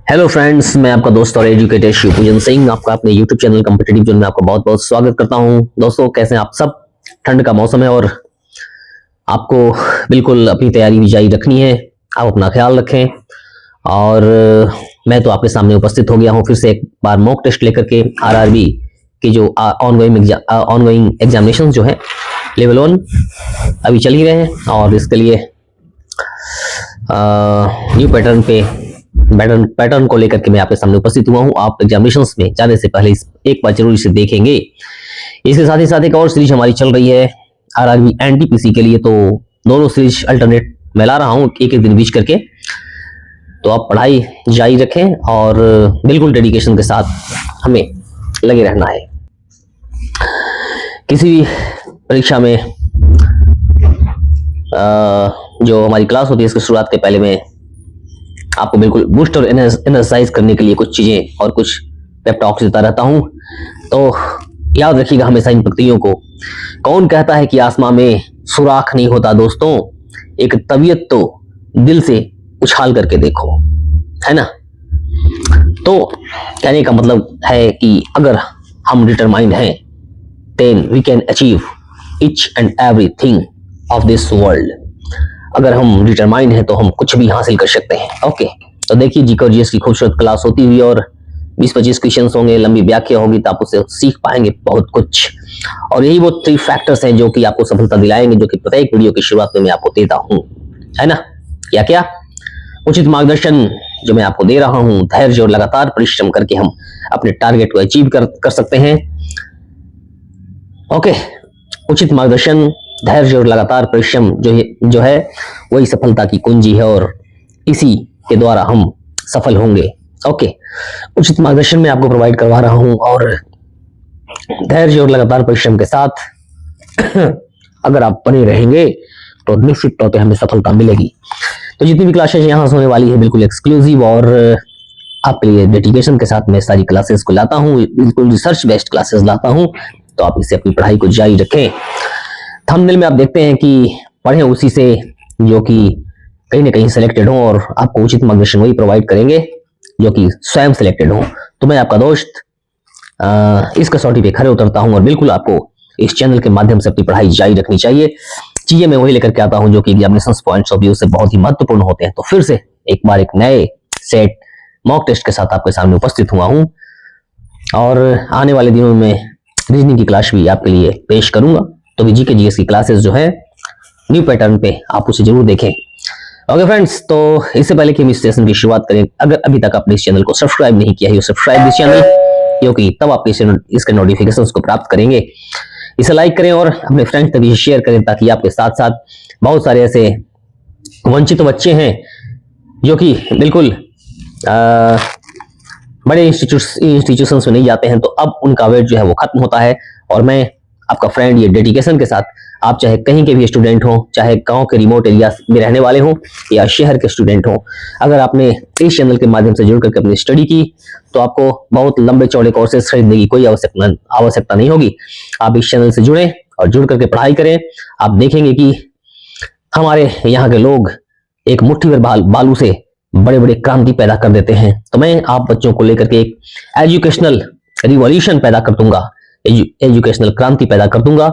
Hello friends, मैं आपका दोस्त और एजुकेटर शिवपूजन सिंह आपका अपने यूट्यूब चैनल कॉम्पिटिटिव जोन में आपका बहुत बहुत स्वागत करता हूं। दोस्तों, कैसे हैं आप सब? ठंड का मौसम है और आपको बिल्कुल अपनी तैयारी भी जारी रखनी है। आप अपना ख्याल रखें और मैं तो आपके सामने उपस्थित हो गया हूं फिर से एक बार मॉक टेस्ट लेकर के आरआरबी की जो ऑनगोइंग एग्जामिनेशन जो है लेवल 1 अभी चल ही रहे हैं और इसके लिए न्यू पैटर्न को लेकर के मैं आपके सामने उपस्थित हुआ हूं। आप एग्जामिनेशंस में जाने से पहले एक बार जरूर इसे देखेंगे। इसके साथ ही साथ एक और सीरीज हमारी चल रही है आरआरबी एनटीपीसी के लिए, तो दोनों सीरीज अल्टरनेट मैं ला रहा हूं एक एक दिन बीच करके। तो आप पढ़ाई जारी रखें और बिल्कुल डेडिकेशन के साथ हमें लगे रहना है। किसी भी परीक्षा में जो हमारी क्लास होती है इसकी शुरुआत के पहले मैं आपको बिल्कुल बूस्ट और एनर्जाइज करने के लिए कुछ चीजें और कुछ पेप टॉक्स देता रहता हूं। तो याद रखिएगा हमेशा इन पंक्तियों को। कौन कहता है कि आसमां में सुराख नहीं होता दोस्तों, एक तबीयत तो दिल से उछाल करके देखो, है ना। तो कहने का मतलब है कि अगर हम डिटरमाइंड हैं then we can achieve each and everything of this world. अगर हम डिटरमाइंड हैं तो हम कुछ भी हासिल कर सकते हैं। ओके, तो देखिए जी और जीएस की खूबसूरत क्लास होती हुई और 20-25 क्वेश्चंस होंगे, लंबी व्याख्या होगी तो आप उससे सीख पाएंगे बहुत कुछ। और यही वो 3 फैक्टर्स हैं जो कि आपको सफलता दिलाएंगे, जो कि प्रत्येक वीडियो की शुरुआत में मैं आपको देता हूं, है ना। क्या क्या? उचित मार्गदर्शन जो मैं आपको दे रहा हूं, धैर्य और लगातार परिश्रम करके हम अपने टारगेट को अचीव कर सकते हैं। ओके, उचित मार्गदर्शन, धैर्य और लगातार परिश्रम जो है वही सफलता की कुंजी है और इसी के द्वारा हम सफल होंगे। ओके, उचित मार्गदर्शन मैं आपको प्रोवाइड करवा रहा हूं और धैर्य और लगातार परिश्रम के साथ अगर आप बने रहेंगे तो निश्चित तौर पे हमें सफलता मिलेगी। तो जितनी भी क्लासेस यहाँ होने वाली है बिल्कुल एक्सक्लूसिव और आपके लिए डेडिकेशन के साथ मैं सारी क्लासेस को लाता हूँ, बिल्कुल रिसर्च बेस्ड क्लासेस लाता हूँ। तो आप इससे अपनी पढ़ाई को जारी रखें। थंबनेल में आप देखते हैं कि पढ़ें उसी से जो कि कहीं ना कहीं सिलेक्टेड हो और आपको उचित मार्गदर्शन वही प्रोवाइड करेंगे जो कि स्वयं सिलेक्टेड हो। तो मैं आपका दोस्त इस कसौटी पे खरे उतरता हूं और बिल्कुल आपको इस चैनल के माध्यम से अपनी पढ़ाई जारी रखनी चाहिए। चीजें मैं वही लेकर के आता हूं जो कि एग्जामिनेशन पॉइंट्स ऑफ व्यू से बहुत ही महत्वपूर्ण होते हैं। तो फिर से एक बार एक नए सेट मॉक टेस्ट के साथ आपके सामने उपस्थित हुआ हूं और आने वाले दिनों में रीजनिंग की क्लास भी आपके लिए पेश करूंगा। तो भी जीके जीएस की क्लासेस जो है न्यू पैटर्न पे आप उसे जरूर देखें। ओके फ्रेंड्स, तो इससे पहले कि हम इस सेशन की शुरुआत करें, अगर अभी तक आपने इस चैनल को सब्सक्राइब नहीं किया है, सब्सक्राइब दिस चैनल, क्योंकि तब आप इसके नोटिफिकेशंस को प्राप्त करेंगे। इसे लाइक करें और अपने फ्रेंड्स तक इसे शेयर करें ताकि आपके साथ साथ बहुत सारे ऐसे वंचित बच्चे हैं जो कि बिल्कुल बड़े इंस्टीट्यूशंस में नहीं जाते हैं, तो अब उनका वेट जो है वो खत्म होता है। और मैं आपका फ्रेंड ये डेडिकेशन के साथ, आप चाहे कहीं के भी स्टूडेंट हो, चाहे गांव के रिमोट एरिया में रहने वाले हो या शहर के स्टूडेंट हो, अगर आपने इस चैनल के माध्यम से जुड़ करके अपनी स्टडी की तो आपको बहुत लंबे चौड़े कोर्सेज खरीदने की कोई आवश्यकता नहीं होगी। आप इस चैनल से जुड़ें और जुड़ करके पढ़ाई करें। आप देखेंगे कि हमारे यहाँ के लोग एक मुट्ठी भर बालू से बड़े बड़े क्रांति पैदा कर देते हैं। तो मैं आप बच्चों को लेकर के एक एजुकेशनल रिवॉल्यूशन पैदा कर दूंगा, एजुकेशनल क्रांति पैदा कर दूंगा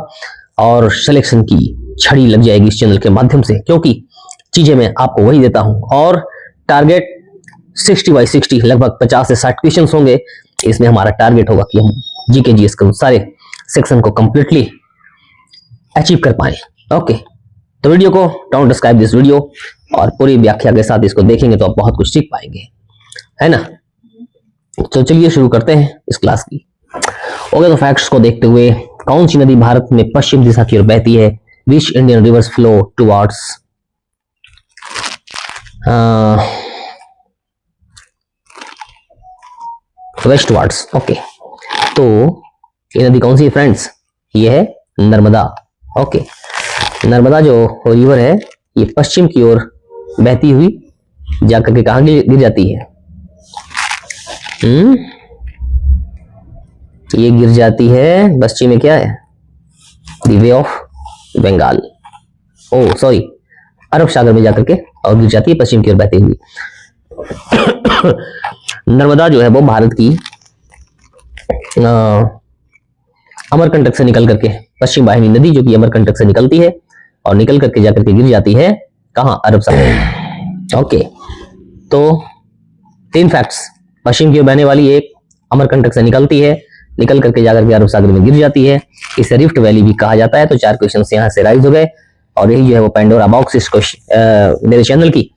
और सिलेक्शन की छड़ी लग जाएगी इस चैनल के माध्यम से, क्योंकि चीजें मैं आपको वही देता हूं। और टारगेट 60/60 लगभग 50 से 60 क्वेश्चन होंगे। इसमें हमारा टारगेट होगा कि हम जीके जीएस के सारे सेक्शन को कंप्लीटली अचीव कर पाए। ओके, तो वीडियो को डोंट डिस्क्राइब दिस वीडियो और पूरी व्याख्या के साथ इसको देखेंगे तो आप बहुत कुछ सीख पाएंगे, है ना। तो चलिए शुरू करते हैं इस क्लास की। ओके, तो फैक्ट्स को देखते हुए, कौन सी नदी भारत में पश्चिम दिशा की ओर बहती है? Which Indian rivers flow towards westwards? Okay, तो ये नदी कौन सी है फ्रेंड्स? ये है नर्मदा। ओके, नर्मदा जो रिवर है ये पश्चिम की ओर बहती हुई जाकर के कहां गिर जाती है? ये गिर जाती है पश्चिम में, क्या है? The bay of Bengal, oh sorry, अरब सागर में जाकर के और गिर जाती है पश्चिम की ओर बहती हुई। नर्मदा जो है वो भारत की अमरकंटक से निकल करके, पश्चिम वाहिनी नदी जो कि अमरकंटक से निकलती है और निकल करके जाकर के गिर जाती है कहां, अरब सागर। ओके, तो 3 फैक्ट्स, पश्चिम की ओर बहने वाली एक अमरकंटक से निकलती है, निकल करके जाकर के अरब सागर में गिर जाती है, इसे रिफ्ट वैली भी कहा जाता है। तो 4 क्वेश्चन यहाँ से राइज हो गए और यही जो है वो पेंडोरा बॉक्स इस मेरे चैनल की,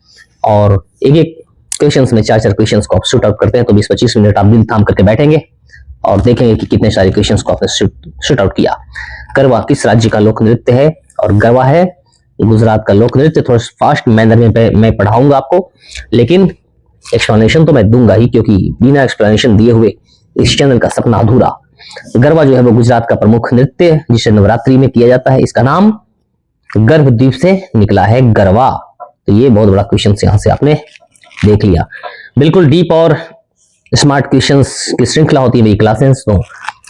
और एक एक क्वेश्चंस में 4-4 क्वेश्चंस को आप शूट आउट करते हैं। तो 20-25 मिनट आप दिल थाम करके बैठेंगे और देखेंगे कि कितने सारे क्वेश्चंस को आपने शूट आउट किया। गरबा किस राज्य का लोक नृत्य है, और गरबा है गुजरात का लोक नृत्य। थोड़ा फास्ट मैनर में मैं पढ़ाऊंगा आपको, लेकिन एक्सप्लेनेशन तो मैं दूंगा ही, क्योंकि बिना एक्सप्लेनेशन दिए हुए इस चैनल का सपना अधूरा। गरबा जो है वो गुजरात का प्रमुख नृत्य है जिसे नवरात्रि में किया जाता है। इसका नाम गर्भद्वीप से निकला है, गरबा। तो ये बहुत बड़ा क्वेश्चन यहां से आपने देख लिया। बिल्कुल डीप और स्मार्ट क्वेश्चंस की श्रृंखला होती है मेरी क्लासेस, तो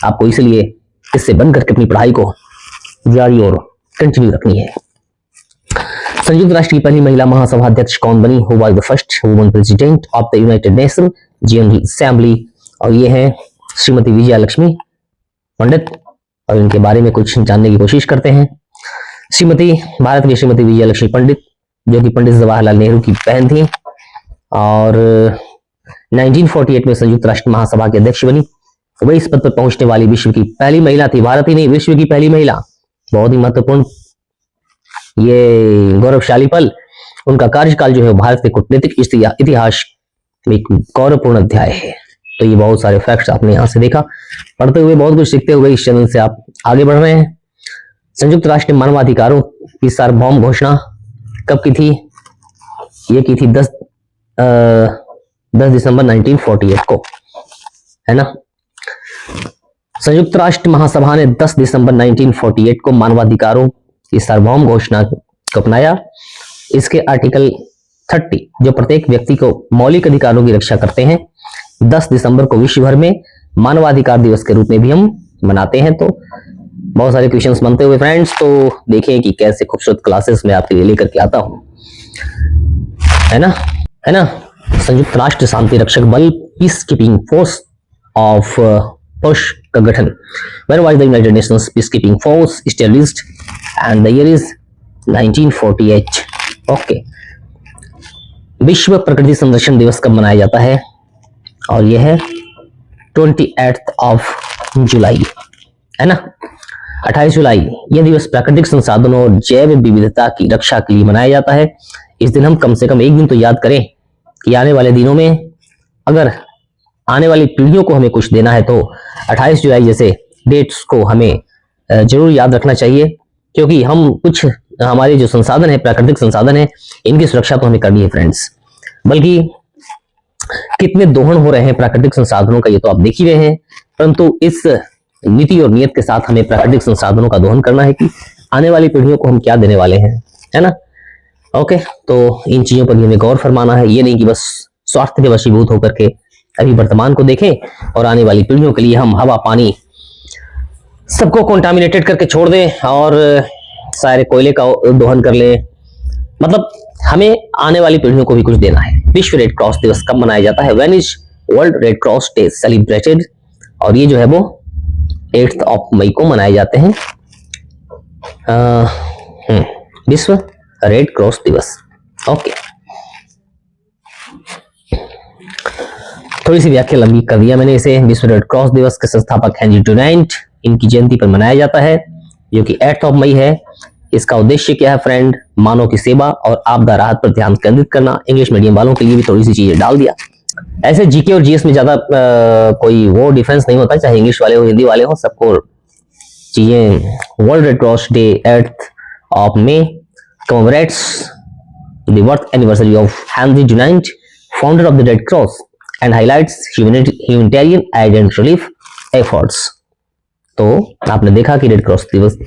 आपको इसलिए इससे बन करके अपनी पढ़ाई को जारी और कंटिन्यू रखनी है। संयुक्त राष्ट्र की पहली महिला महासभा अध्यक्ष कौन बनी? Who was the first woman president of the United nation general assembly? और ये है श्रीमती विजया लक्ष्मी पंडित, और इनके बारे में कुछ जानने की कोशिश करते हैं। भारत की श्रीमती विजया लक्ष्मी पंडित, जो कि पंडित जवाहरलाल नेहरू की बहन थी, और 1948 में संयुक्त राष्ट्र महासभा की अध्यक्ष बनी। वह इस पद पर पहुंचने वाली विश्व की पहली महिला थी, भारत ही नहीं विश्व की पहली महिला। बहुत ही महत्वपूर्ण ये गौरवशाली पल। उनका कार्यकाल जो है भारत के कूटनीतिक इतिहास में एक गौरवपूर्ण अध्याय है। तो ये बहुत सारे फैक्ट्स आपने यहां से देखा, पढ़ते हुए बहुत कुछ सीखते हुए इस चैनल से आप आगे बढ़ रहे हैं। संयुक्त राष्ट्र ने मानवाधिकारों की सार्वभौम घोषणा कब की थी? ये की थी 10 दिसंबर 1948 को, है ना। संयुक्त राष्ट्र महासभा ने 10 दिसंबर 1948 को मानवाधिकारों की सार्वभौम घोषणा को अपनाया। इसके आर्टिकल 30 जो प्रत्येक व्यक्ति को मौलिक अधिकारों की रक्षा करते हैं, 10 दिसंबर को विश्व भर में मानवाधिकार दिवस के रूप में भी हम मनाते हैं। तो बहुत सारे क्वेश्चंस बनते हुए फ्रेंड्स, तो देखिए कि कैसे खूबसूरत क्लासेस में आपके लिए लेकर के आता हूं, है ना। संयुक्त राष्ट्र शांति रक्षक बल peace keeping force of push का गठन, when was the United Nations peace keeping force established, and the year is 1948। Okay, विश्व प्रकृति संरक्षण दिवस कब मनाया जाता है? और यह है 28 जुलाई, है ना, 28 जुलाई। यह दिवस प्राकृतिक संसाधनों और जैव विविधता की रक्षा के लिए मनाया जाता है। इस दिन हम कम से कम एक दिन तो याद करें कि आने वाले दिनों में अगर आने वाली पीढ़ियों को हमें कुछ देना है तो 28 जुलाई जैसे डेट्स को हमें जरूर याद रखना चाहिए, क्योंकि हम कुछ हमारे जो संसाधन है, प्राकृतिक संसाधन है, इनकी सुरक्षा तो हमें करनी है फ्रेंड्स। बल्कि कितने दोहन हो रहे हैं प्राकृतिक संसाधनों का, ये तो आप देख ही रहे हैं, परंतु इस नीति और नियत के साथ हमें प्राकृतिक संसाधनों का दोहन करना है कि आने वाली पीढ़ियों को हम क्या देने वाले हैं, है ना। ओके, तो इन चीजों पर हमें गौर फरमाना है। ये नहीं कि बस स्वार्थ के वशीभूत होकर के अभी वर्तमान को देखें और आने वाली पीढ़ियों के लिए हम हवा पानी सबको कॉन्टामिनेटेड करके छोड़ दें और सारे कोयले का दोहन कर ले। मतलब हमें आने वाली पीढ़ियों को भी कुछ देना है। विश्व रेड क्रॉस दिवस कब मनाया जाता है? When is world red cross day celebrated? और ये जो है वो 8 मई को मनाए जाते हैं, विश्व रेड क्रॉस दिवस। ओके, थोड़ी सी व्याख्या लंबी कर दिया मैंने इसे। विश्व रेड क्रॉस दिवस के संस्थापक हेनरी डुनांट, इनकी जयंती पर मनाया जाता है जो कि 8 मई है। इसका उद्देश्य क्या है फ्रेंड? मानव की सेवा और आपदा राहत पर ध्यान केंद्रित करना। इंग्लिश मीडियम वालों के लिए भी थोड़ी सी चीजें डाल दिया। ऐसे जीके और जीएस में ज्यादा कोई वो डिफरेंस नहीं होता, चाहे इंग्लिश वाले हो हिंदी वाले हो, सबको चीजें। वर्ल्ड रेड क्रॉस डे 8 मई commemorates the birth anniversary of Henry Dunant, founder of the Red Cross, and highlights humanitarian aid and relief efforts. तो आपने देखा कि रेड क्रॉस दिवस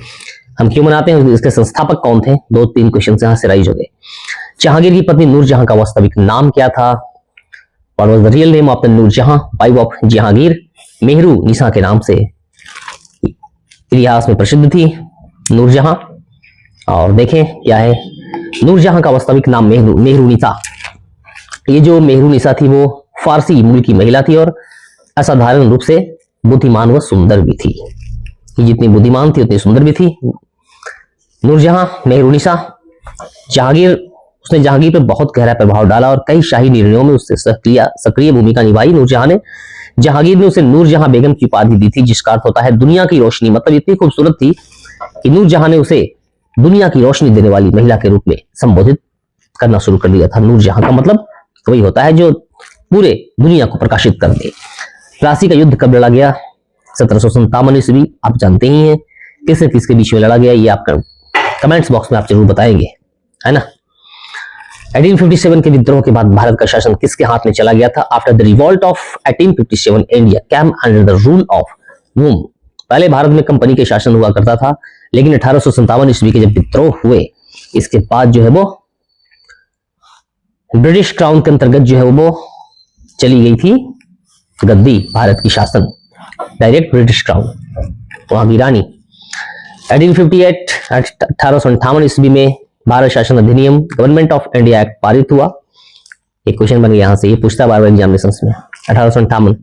हम क्यों मनाते हैं, इसके संस्थापक कौन थे? 2-3 क्वेश्चन यहाँ से राइज हो गए। जहांगीर की पत्नी नूरजहां का वास्तविक नाम क्या था? What was the real name of the Nurjahan, wife of Jahangir? Mehru Nisa के नाम से इतिहास में प्रसिद्ध थी नूरजहां। और देखें क्या है नूरजहां का वास्तविक नाम मेहरू निसा। ये जो मेहरू निसा थी वो फारसी मूल की महिला थी और असाधारण रूप से बुद्धिमान व सुंदर भी थी। ये जितनी बुद्धिमान थी उतनी सुंदर भी थी। नूरजहां मेहरुनिसा जहांगीर, उसने जहांगीर पर बहुत गहरा प्रभाव डाला और कई शाही निर्णयों में उससे सक्रिय भूमिका निभाई। नूरजहां ने, जहांगीर ने उसे नूरजहां बेगम की उपाधि दी थी, जिसका अर्थ होता है दुनिया की रोशनी। मतलब इतनी खूबसूरत थी कि नूरजहां ने उसे दुनिया की रोशनी देने वाली महिला के रूप में संबोधित करना शुरू कर दिया था। नूरजहां का मतलब वही होता है जो पूरे दुनिया को प्रकाशित कर दे। प्लासी का युद्ध कब लड़ा गया? 1757 ईस्वी। आप जानते ही हैं किसने किसके बीच में लड़ा गया, ये आप कमेंट्स बॉक्स में आप जरूर बताएंगे, है ना। 1857 के विद्रोह के बाद भारत का शासन किसके हाथ में चला गया था? After the revolt of 1857 India came under the rule of whom. पहले भारत में कंपनी के शासन हुआ करता था, लेकिन 1857 ईस्वी के जब विद्रोह हुए, इसके बाद जो है वो ब्रिटिश क्राउन के अंतर्गत जो है वो चली गई थी गद्दी, भारत की शासन डायरेक्ट ब्रिटिश क्राउन, वहां की रानी। 1858 ईस्वी में भारत शासन अधिनियम गवर्नमेंट ऑफ इंडिया एक्ट पारित हुआ। एक क्वेश्चन बन गया यहां से, ये पूछता है बार बार एग्जामिनेशन में। 1858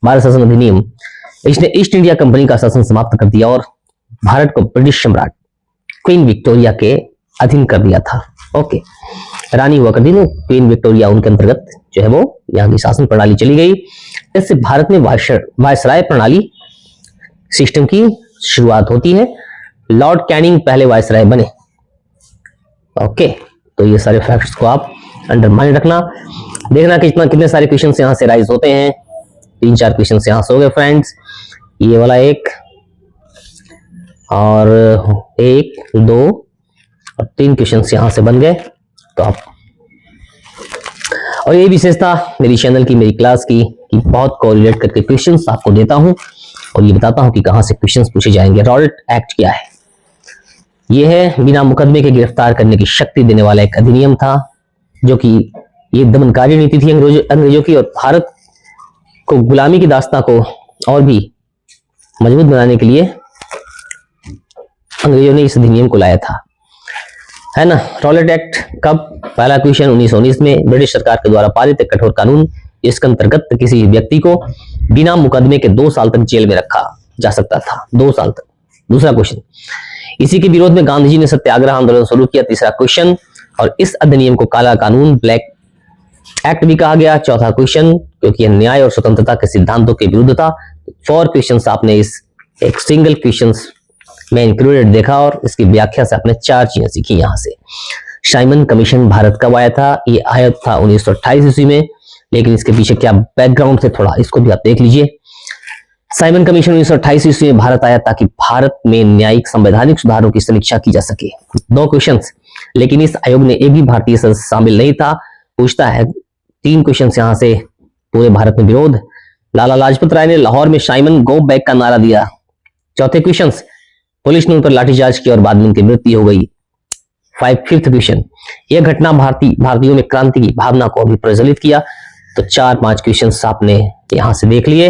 भारत शासन अधिनियम, इसने ईस्ट इंडिया कंपनी का शासन समाप्त कर दिया और भारत को ब्रिटिश सम्राट क्वीन विक्टोरिया के अधीन कर दिया था। ओके, रानी हुआ करती थी क्वीन विक्टोरिया, उनके अंतर्गत जो है वो यहाँ की शासन प्रणाली चली गई। इससे भारत में वायसराय प्रणाली सिस्टम की शुरुआत होती है। लॉर्ड कैनिंग पहले वायसराय बने। ओके, तो ये सारे फैक्ट्स को आप अंडरमाइन रखना, देखना कि कितने सारे क्वेश्चन यहाँ से राइज होते हैं। 3-4 क्वेश्चन यहाँ से हो गए फ्रेंड्स, ये वाला एक और 1, 2 और 3 क्वेश्चन यहाँ से बन गए। तो आप, और ये विशेषता मेरी चैनल की, मेरी क्लास की, कि बहुत कोरिलेट करके क्वेश्चंस आपको देता हूं और ये बताता हूं कि कहां से क्वेश्चंस पूछे जाएंगे। रॉल्ट एक्ट क्या है? ये है बिना मुकदमे के गिरफ्तार करने की शक्ति देने वाला एक अधिनियम था, जो कि ये दमनकारी नीति थी अंग्रेजों की, और भारत को गुलामी की दास्तां को और भी मजबूत बनाने के लिए अंग्रेजों ने इस अधिनियम को लाया था, है ना। रॉलेट एक्ट कब? पहला क्वेश्चन 1919 में ब्रिटिश सरकार के द्वारा पारित एक कठोर कानून, इसके अंतर्गत किसी व्यक्ति को बिना मुकदमे के 2 साल तक जेल में रखा जा सकता था, 2 साल तक। दूसरा क्वेश्चन, इसी के विरोध में गांधी जी ने सत्याग्रह आंदोलन शुरू किया। तीसरा क्वेश्चन, और इस अधिनियम को काला कानून, ब्लैक एक्ट भी कहा गया। चौथा क्वेश्चन, क्योंकि यह न्याय और स्वतंत्रता के सिद्धांतों के विरुद्ध था। 4 क्वेश्चन आपने इस एक सिंगल क्वेश्चन में इंक्लूडेड देखा और इसकी व्याख्या से आपने 4 चीजें सीखी यहां से। साइमन कमीशन भारत कब आया था? ये आया था 1928 ईस्वी में, लेकिन इसके पीछे क्या बैकग्राउंड थे थोड़ा, इसको भी आप देख लीजिए। साइमन कमीशन 1928 ईस्वी में भारत आया ताकि भारत में न्यायिक संवैधानिक सुधारों की समीक्षा की जा सके। 2 क्वेश्चंस, लेकिन इस आयोग में एक भी भारतीय सदस्य शामिल नहीं था। पूछता है 3 क्वेश्चन यहां से, पूरे भारत में विरोध। लाला लाजपत राय ने लाहौर में साइमन गो बैक का नारा दिया। चौथे क्वेश्चन, पुलिस ने उन पर लाठीचार्ज किया और बाद में उनकी मृत्यु हो गई। 5th क्वेश्चन, यह घटना भारतीयों में क्रांति की भावना को अभी प्रज्वलित किया। तो 4-5 क्वेश्चन आपने यहां से देख लिए।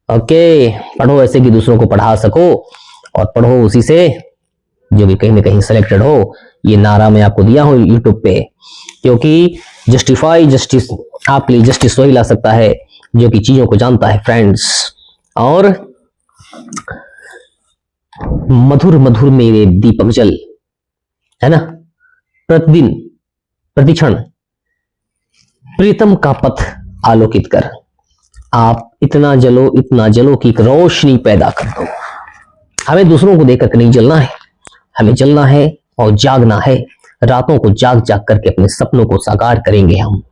ओके, पढ़ो ऐसे कि दूसरों को पढ़ा सको, और पढ़ो उसी से जो भी कहीं ना कहीं सिलेक्टेड हो। ये नारा मैं आपको दिया हूं यूट्यूब पे, क्योंकि जस्टिफाई जस्टिस, आपके लिए जस्टिस वही ला सकता है जो कि चीजों को जानता है फ्रेंड्स। और मधुर मधुर मेरे दीपक जल, है ना, प्रतिदिन प्रतिक्षण प्रीतम का पथ आलोकित कर। आप इतना जलो कि एक रोशनी पैदा कर दो। हमें दूसरों को देखकर नहीं जलना है, हमें जलना है और जागना है। रातों को जाग जाग करके अपने सपनों को साकार करेंगे हम।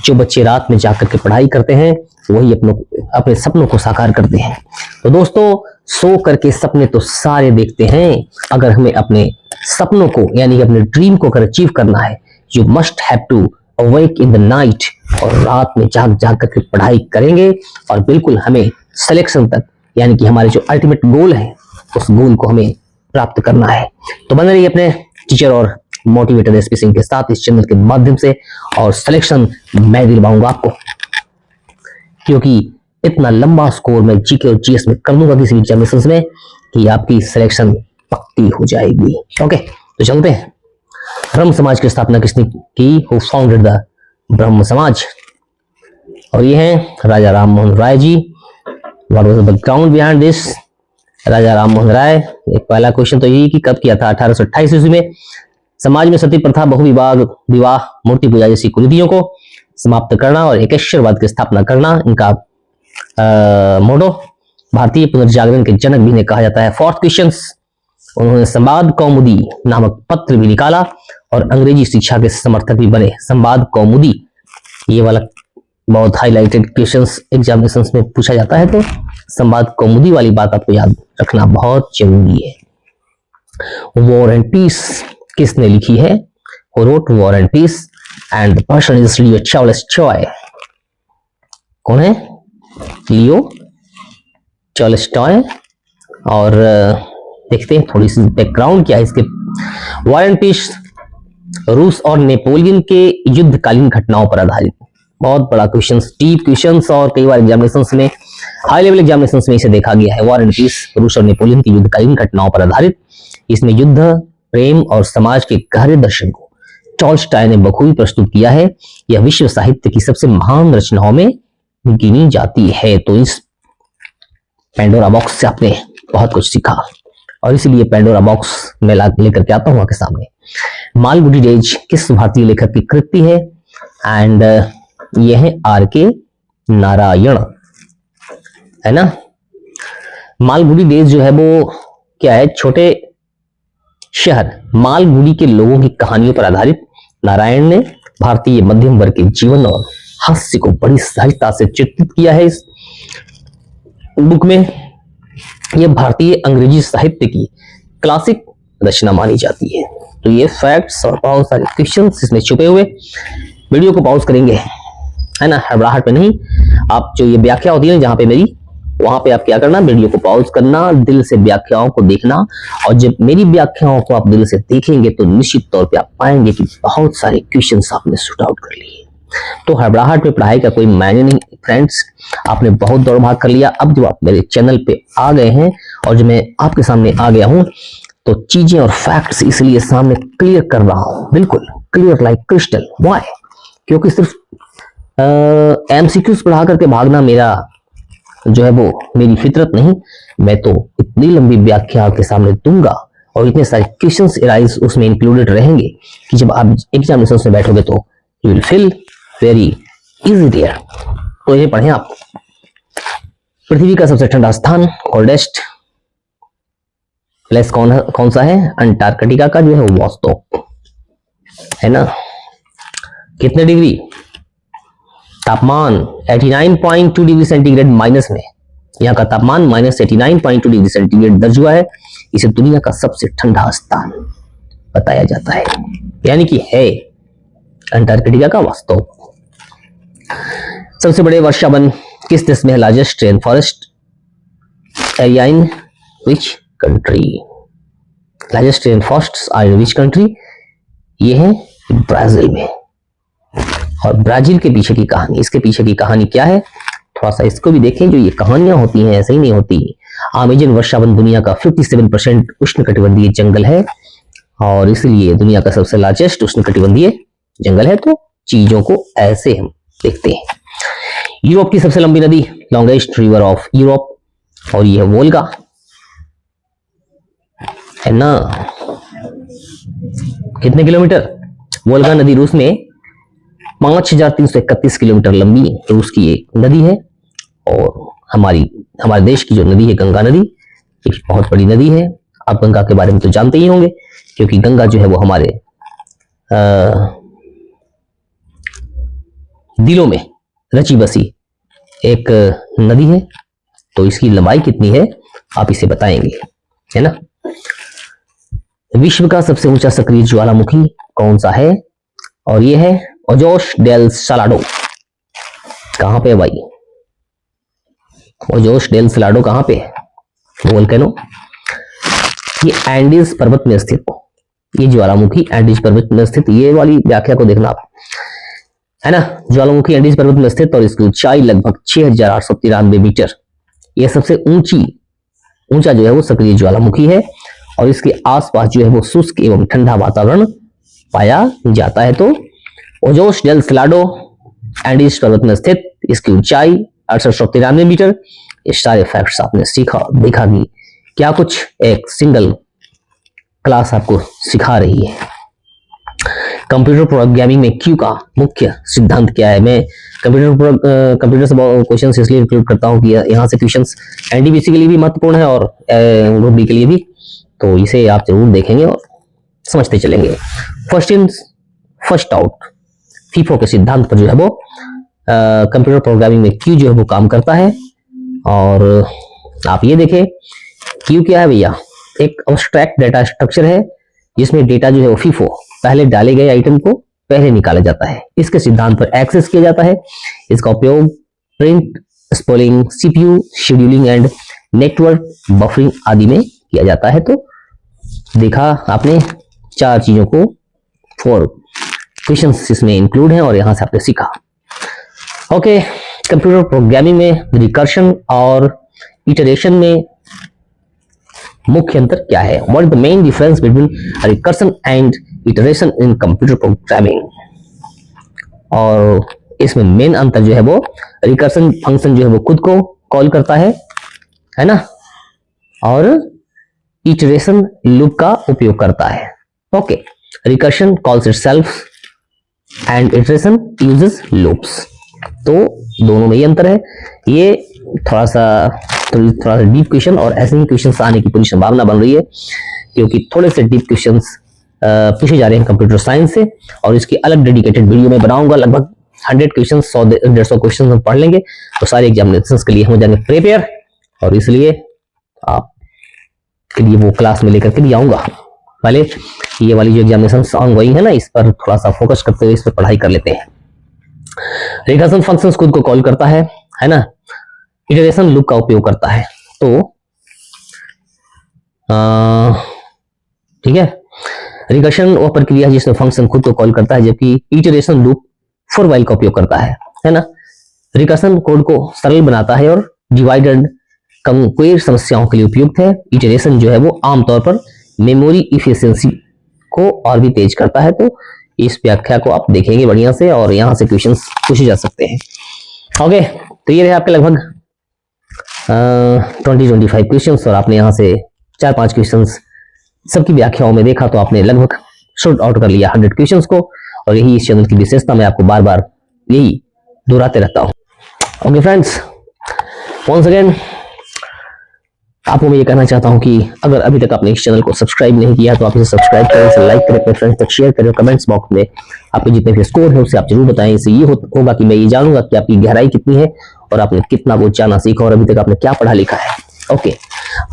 जो बच्चे रात में जाग करके पढ़ाई करते हैं वही अपने सपनों को साकार करते हैं। तो दोस्तों, सो करके सपने तो सारे देखते हैं। अगर हमें अपने सपनों को, यानी कि अपने ड्रीम को अगर अचीव करना है, you must have to awake in the night, और रात में जाग जाग करके पढ़ाई करेंगे और बिल्कुल हमें सिलेक्शन तक, यानी कि हमारे जो अल्टीमेट गोल है, उस गोल को हमें प्राप्त करना है। तो बने रहिए अपने टीचर और मोटिवेटर एसपी सिंह के साथ इस चैनल के माध्यम से, और सिलेक्शन मैं दिलवाऊंगा आपको, क्योंकि इतना लंबा स्कोर मैं जीके और जीएस में कर दूंगा किसी एग्जामिनेशन में कि आपकी सिलेक्शन पक्की हो जाएगी। ओके, तो चलते हैं। ब्रह्म समाज की स्थापना किसने की? हु फाउंडेड द ब्रह्म समाज? और ये हैं Raja Ram Mohan Roy ji. What was the background behind this? Raja Ram Mohan Roy, एक पहला क्वेश्चन तो यही कि कब किया था? 1828 ईस्वी में। समाज में सती प्रथा, बहुविवाह, विवाह, मूर्ति पूजा जैसी कुरीतियों को समाप्त करना और एकेश्वरवाद की स्थापना करना इनका मोटो। भारतीय पुनर्जागरण के जनक भी इन्हें कहा जाता है। फोर्थ क्वेश्चन, उन्होंने संवाद कौमुदी नामक पत्र भी निकाला और अंग्रेजी शिक्षा के समर्थक भी बने। संवाद कौमुदी, ये वाला बहुत हाईलाइटेड क्वेश्चंस एग्जामिनेशंस में पूछा जाता है, तो संवाद कौमुदी वाली बात आपको याद रखना बहुत जरूरी है। वॉर एंड पीस किसने लिखी है? Who wrote War and Peace? And the person is Leo Tolstoy। कौन है? लियो टॉलस्टॉय। और देखते हैं थोड़ी सी बैकग्राउंड क्या है इसके। वॉर एंड पीस रूस और नेपोलियन के युद्धकालीन घटनाओं पर आधारित। बहुत बड़ा क्वेश्चन, डीप क्वेश्चन, और कई बार एग्जामिनेशंस में, हाई लेवल एग्जामिनेशंस में इसे देखा गया है। वॉर एंड पीस रूस और नेपोलियन की युद्धकालीन घटनाओं पर आधारित। इसमें युद्ध, प्रेम और समाज के गहरे दर्शन को टॉलस्टॉय ने बखूबी प्रस्तुत किया है। यह विश्व साहित्य की सबसे महान रचनाओं में गिनी जाती है। तो इस पेंडोरा बॉक्स से आपने बहुत कुछ सीखा और इसीलिए पेंडोरा बॉक्स में लेकर के आता हूं आपके सामने। मालगुडी डेज किस भारतीय लेखक की कृति है? एंड यह है R.K. नारायण, है ना। मालगुडी डेज जो है वो क्या है? छोटे शहर मालगुडी के लोगों की कहानियों पर आधारित नारायण ने भारतीय मध्यम वर्ग के जीवन और हास्य को बड़ी सहजता से चित्रित किया है इस बुक में। यह भारतीय अंग्रेजी साहित्य की क्लासिक रचना मानी जाती है। तो ये फैक्ट्स और बहुत सारे क्वेश्चंस इसमें छुपे हुए। वीडियो को पॉज करेंगे, है ना, हड़बड़ाहट में नहीं। आप जो ये व्याख्या होती है ना जहां पे मेरी, वहां पे आप क्या करना, वीडियो को पॉज करना, दिल से व्याख्याओं को देखना। और जब मेरी व्याख्याओं को आप दिल से देखेंगे तो निश्चित तौर पे आप पाएंगे कि बहुत सारे क्वेश्चंस आपने शूट आउट कर लिए। तो हड़बड़ाहट में पढ़ाई का कोई मायने नहीं फ्रेंड्स। आपने बहुत दौड़ भाग कर लिया। अब जब आप मेरे चैनल पे आ गए हैं और जब मैं आपके सामने आ गया हूं तो चीजें और फैक्ट्स इसलिए सामने क्लियर कर रहा हूं, बिल्कुल क्लियर लाइक क्रिस्टल। व्हाई? क्योंकि सिर्फ एमसीक्यूज पढ़ा करके भागना मेरा जो है वो मेरी फितरत नहीं। मैं तो इतनी लंबी व्याख्या आपके सामने दूंगा और इतने सारे क्वेश्चंस एराइज उसमें इंक्लूडेड रहेंगे कि जब आप एग्जामिनेशन में बैठोगे तो you will feel very easy there. तो ये पढ़ें आप। पृथ्वी का सबसे ठंडा स्थान, कोल्डेस्ट प्लेस कौन सा है? अंटार्कटिका का जो है वो वॉस्टोक, है ना। कितने डिग्री? तापमान 89.2 डिग्री सेंटीग्रेड माइनस में। यहाँ का तापमान -89.2 डिग्री सेंटीग्रेड दर्ज हुआ है। इसे दुनिया का सबसे ठंडा स्थान बताया जाता है, यानी कि है अंटार्कटिका का वॉस्टोक। सबसे बड़े वर्षा वन किस देश में है? Largest rain forest area in which country? Largest rain forest are in which country? ये है ब्राजील में। और ब्राजील के पीछे की कहानी, इसके पीछे की कहानी क्या है? थोड़ा सा इसको भी देखें। जो ये कहानियां होती हैं ऐसे ही नहीं होती। अमेज़न वर्षावन दुनिया का 57% उष्णकटिबंधीय जंगल है और इसलिए दुनिया का सबसे लार्जेस्ट उष्णकटिबंधीय जंगल है। तो चीजों को ऐसे हम देखते हैं। यूरोप की सबसे लंबी नदी, लॉन्गेस्ट रिवर ऑफ यूरोप, और ये है वोल्गा, है ना। कितने किलोमीटर? वोल्गा नदी रूस में 5331 किलोमीटर लंबी रूस की एक नदी है। और हमारे देश की जो नदी है गंगा नदी, एक बहुत बड़ी नदी है। आप गंगा के बारे में तो जानते ही होंगे क्योंकि गंगा जो है वो हमारे दिलों में रची बसी एक नदी है। तो इसकी लंबाई कितनी है आप इसे बताएंगे, है ना। विश्व का सबसे ऊंचा सक्रिय ज्वालामुखी कौन सा है? और ये है ओजोस डेल सालाडो। कहां पे है भाई? ओजोस डेल सालाडो कहां पे है? वोल्केनो। ये एंडीज पर्वत में स्थित, ये ज्वालामुखी एंडीज पर्वत में स्थित। ये वाली व्याख्या को देखना आप, है ना। ज्वालामुखी एंडीज पर्वत में स्थित और इसकी ऊंचाई लगभग 6893 मीटर। यह सबसे ऊंचा जो है वो सक्रिय ज्वालामुखी है और इसके आसपास जो है वो शुष्क एवं ठंडा वातावरण पाया जाता है। तो ओजोस डेल सालाडो एंडीज पर्वत में स्थित इसकी ऊंचाई 6893 मीटर। ये सारे फैक्ट्स आपने सीखा, देखा कि क्या कुछ एक सिंगल क्लास आपको सिखा रही है। कंप्यूटर प्रोग्रामिंग में क्यू का मुख्य सिद्धांत क्या है? मैं कंप्यूटर से क्वेश्चन इसलिए इंक्लूड करता हूँ कि यहाँ से क्वेश्चन एनडीबीसी के लिए भी महत्वपूर्ण है और ग्रुप बी के लिए भी, तो इसे आप जरूर देखेंगे और समझते चलेंगे। First in first out, FIFO के सिद्धांत पर जो है वो कंप्यूटर प्रोग्रामिंग में क्यू जो है वो काम करता है। और आप ये देखें क्यू क्या है भैया, एक अब्स्ट्रैक्ट डेटा स्ट्रक्चर है जिसमें डेटा जो है वो फीफो पहले डाले गए आइटम को पहले निकाला जाता है, इसके सिद्धांत पर एक्सेस किया जाता है। इसका उपयोग print, spelling, CPU scheduling and network buffering आदि में किया जाता है। तो देखा आपने 4 चीजों को, 4 क्वेश्चंस इसमें इंक्लूड हैं और यहां से आपने सीखा। ओके, कंप्यूटर प्रोग्रामिंग में रिकर्शन और इटरेशन में मुख्य अंतर क्या है? What is the main difference between recursion and iteration in computer programming? और इसमें मेन अंतर जो है वो रिकर्शन फंक्शन जो है वो खुद को कॉल करता है ना, और इटरेशन लूप का उपयोग करता है। Okay, recursion calls itself and iteration uses loops. तो दोनों में ही अंतर है। ये थोड़ा सा डीप क्वेश्चन और ऐसे ही क्वेश्चंस आने की पूरी संभावना बन रही है, क्योंकि थोड़े से डीप क्वेश्चंस पूछे जा रहे हैं कंप्यूटर साइंस से, और इसकी अलग डेडिकेटेड वीडियो में बनाऊंगा। लगभग 100 क्वेश्चन, 100-150 क्वेश्चन हम पढ़ लेंगे तो सारे एग्जामिनेशंस के लिए हम हो जाएंगे प्रिपेयर, और इसलिए आप के लिए वो क्लास में लेकर के भी आऊंगा। पहले ये वाली जो एग्जामिनेशंस ऑनगोइंग है ना, इस पर थोड़ा सा फोकस करते हुए इस पर पढ़ाई कर लेते हैं। रिकर्शन फंक्शंस खुद को कॉल करता है ना, इटरेशन लूप का उपयोग करता है। तो ठीक है, रिकर्शन वो प्रक्रिया है जिसमें फंक्शन खुद को कॉल करता है, जबकि इटरेशन लूप फॉर व्हाइल का उपयोग करता है ना। रिकर्शन कोड को सरल बनाता है और डिवाइडेड कंक्वेयर समस्याओं के लिए उपयुक्त है। इटरेशन जो है वो आमतौर पर मेमोरी इफिशियंसी को और भी तेज करता है। तो इस व्याख्या को आप देखेंगे बढ़िया से, और यहां से क्वेश्चंस पूछे जा सकते हैं। ओके, तो ये रहे आपके लगभग 20-25 क्वेश्चंस, और आपने यहां से 4-5 क्वेश्चंस सबकी व्याख्याओं में देखा, तो आपने लगभग शॉर्ट आउट कर लिया 100 क्वेश्चंस को। और यही इस चैनल की विशेषता, मैं आपको बार बार यही दोहराते रहता हूं। ओके फ्रेंड्स, वंस अगेन आपको मैं ये कहना चाहता हूं कि अगर अभी तक आपने इस चैनल को सब्सक्राइब नहीं किया तो आप इसे सब्सक्राइब करें, इसे लाइक करें, अपने फ्रेंड्स तक शेयर करें, कमेंट्स बॉक्स में आपके जितने भी स्कोर है उसे आप जरूर बताएं। इससे ये होगा कि मैं ये जानूंगा कि आपकी गहराई कितनी है और आपने कितना वो जाना सीखा और अभी तक आपने क्या पढ़ा लिखा है। ओके,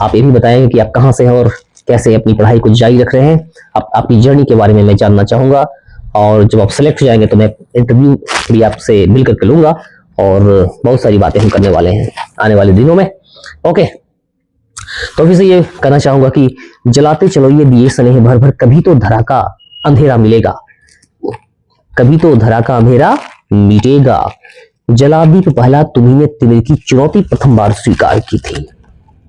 आप ये भी बताएंगे कि आप कहाँ से हैं और कैसे अपनी पढ़ाई को जारी रख रहे हैं। आपकी जर्नी के बारे में मैं जानना चाहूंगा, और जब आप सेलेक्ट हो जाएंगे तो मैं इंटरव्यू भी आपसे मिल करके लूंगा, और बहुत सारी बातें हम करने वाले हैं आने वाले दिनों में। ओके, तो फिर से ये कहना चाहूंगा कि जलाते चलो ये दिए स्नेह भर भर, कभी तो धरा का अंधेरा मिलेगा, कभी तो धरा का अंधेरा मिटेगा। जलादीप पहला तुम्ही ने तिमिर की चुनौती प्रथम बार स्वीकार की थी।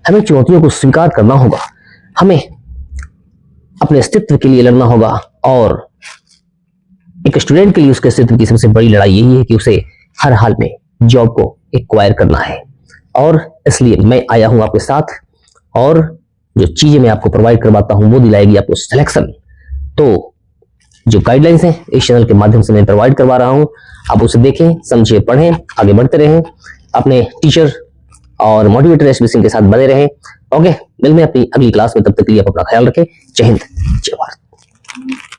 हमें चुनौतियों को स्वीकार करना होगा, हमें अपने अस्तित्व के लिए लड़ना होगा, और एक स्टूडेंट के लिए उसके अस्तित्व की सबसे बड़ी लड़ाई यही है कि उसे हर हाल में जॉब को एक्वायर करना है। और इसलिए मैं आया हूं आपके साथ, और जो चीजें मैं आपको प्रोवाइड करवाता हूं वो दिलाएगी आपको सिलेक्शन। तो जो गाइडलाइंस हैं इस चैनल के माध्यम से मैं प्रोवाइड करवा रहा हूं, आप उसे देखें, समझिए, पढ़ें, आगे बढ़ते रहें, अपने टीचर और मोटिवेटर एसबी सिंह के साथ बने रहें। ओके, मिलते हैं अपनी अगली क्लास में, तब तक के लिए आप अपना ख्याल रखें। जय हिंद, जय भारत।